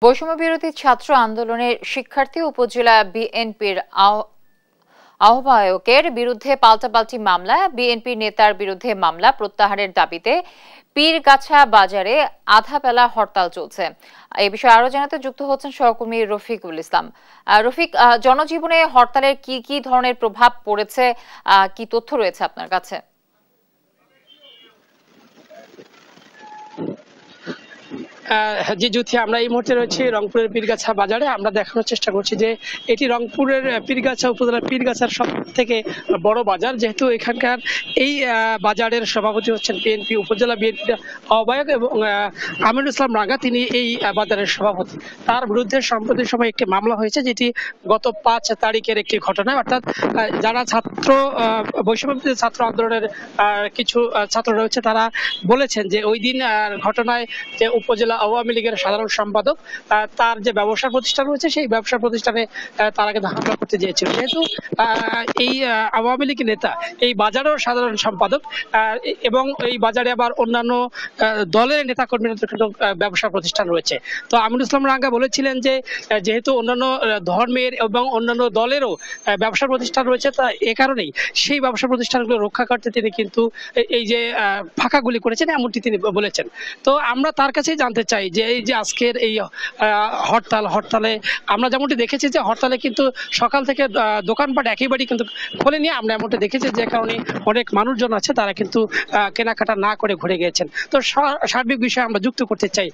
বৈষম্য বিরোধী ছাত্র আন্দোলনের শিক্ষার্থী উপজেলা বিএনপির আহ্বায়কের বিরুদ্ধে পাল্টাপাল্টি মামলা, বিএনপি নেতার বিরুদ্ধে মামলা প্রত্যাহারের দাবিতে পীরগাছা বাজারে আধাবেলা হরতাল চলছে। এই বিষয়ে আরো জানাতে যুক্ত হচ্ছেন সহকর্মী রফিকুল ইসলাম। রফিক, জনজীবনে হরতালের কি ধরনের প্রভাব পড়েছে, কি তথ্য রয়েছে আপনার কাছে? জি জ্যোতি, আমরা এই মুহূর্তে রয়েছি রংপুরের পীরগাছা বাজারে। আমরা দেখানোর চেষ্টা করছি যে এটি রংপুরের পীরগাছা উপজেলার পীরগাছার সব থেকে বড় বাজার, যেহেতু এখানকার এই বাজারের সভাপতি হচ্ছেন বিএনপি উপজেলা বিএনপি আহ্বায়ক এবং আমিনুল ইসলাম রাঙ্গা, তিনি এই বাজারের সভাপতি। তার বিরুদ্ধে সম্প্রতি সময় একটি মামলা হয়েছে, যেটি গত ৫ তারিখের একটি ঘটনা। অর্থাৎ যারা বৈষম্য ছাত্র আন্দোলনের কিছু ছাত্র রয়েছে, তারা বলেছেন যে ওই দিন ঘটনায় যে উপজেলা আওয়ামী লীগের সাধারণ সম্পাদক, তার যে ব্যবসা প্রতিষ্ঠান রয়েছে, সেই ব্যবসা প্রতিষ্ঠানে তারা কিন্তু হামলা করতে চেয়েছিল। যেহেতু এই আওয়ামী লীগ নেতা এই বাজারের সাধারণ সম্পাদক এবং এই বাজারে আবার অন্যান্য দলের নেতাকর্মীদের কিন্তু ব্যবসা প্রতিষ্ঠান রয়েছে। তো আমিনুল ইসলাম রাঙ্গা বলেছিলেন যে যেহেতু অন্যান্য ধর্মের এবং অন্যান্য দলেরও ব্যবসা প্রতিষ্ঠান রয়েছে, তা এ কারণেই সেই ব্যবসা প্রতিষ্ঠানগুলো রক্ষা করতে তিনি কিন্তু এই যে ফাঁকাগুলি করেছেন, এমনটি তিনি বলেছেন। তো আমরা তার কাছেই জানতে চাই যে এই যে আজকের এই হরতালে আমরা যেমনটি দেখেছি যে হরতালে কিন্তু সকাল থেকে দোকানপাট একেবারেই কিন্তু খোলেনি। আমরা এমনটি দেখেছি যে কারণে অনেক মানুষজন আছে, তারা কিন্তু কেনাকাটা না করে ঘুরে গিয়েছেন। তো সার্বিক বিষয়ে আমরা যুক্ত করতে চাই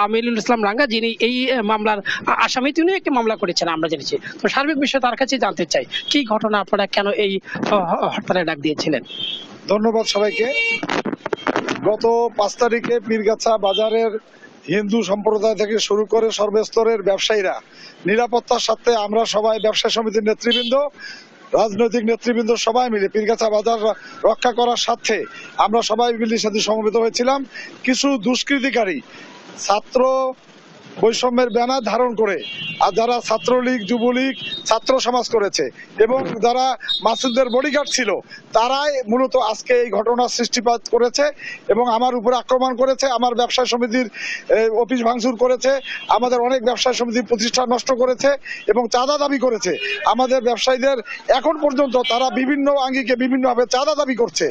আমিনুল ইসলাম রাঙ্গা, যিনি এই মামলার আসামি, তিনি একটি মামলা করেছেন আমরা জেনেছি। তো সার্বিক বিষয়ে তার কাছে জানতে চাই কি ঘটনা, আপনারা কেন এই হরতালে ডাক দিয়েছিলেন? ধন্যবাদ সবাইকে। গত ৫ তারিখে পীরগাছা বাজারের হিন্দু সম্প্রদায় থেকে শুরু করে সর্বস্তরের ব্যবসায়ীরা নিরাপত্তার সাথে আমরা সবাই ব্যবসায়ী সমিতির নেতৃবৃন্দ, রাজনৈতিক নেতৃবৃন্দ সবাই মিলে পীরগাছা বাজার রক্ষা করার স্বার্থে আমরা সবাই মিলে সাথে সমবেত হয়েছিলাম। কিছু দুষ্কৃতিকারী ছাত্র বৈষম্যের ব্যানার ধারণ করে আর যারা ছাত্রলীগ, যুবলীগ, ছাত্র সমাজ করেছে এবং যারা মাসুদদের বডিগার্ড ছিল, তারাই মূলত আজকে এই ঘটনার সৃষ্টিপাত করেছে এবং আমার উপরে আক্রমণ করেছে। আমার ব্যবসায় সমিতির অফিস ভাঙচুর করেছে, আমাদের অনেক ব্যবসায় সমিতির প্রতিষ্ঠান নষ্ট করেছে এবং চাঁদা দাবি করেছে। আমাদের ব্যবসায়ীদের এখন পর্যন্ত তারা বিভিন্ন আঙ্গিকে বিভিন্নভাবে চাঁদা দাবি করছে।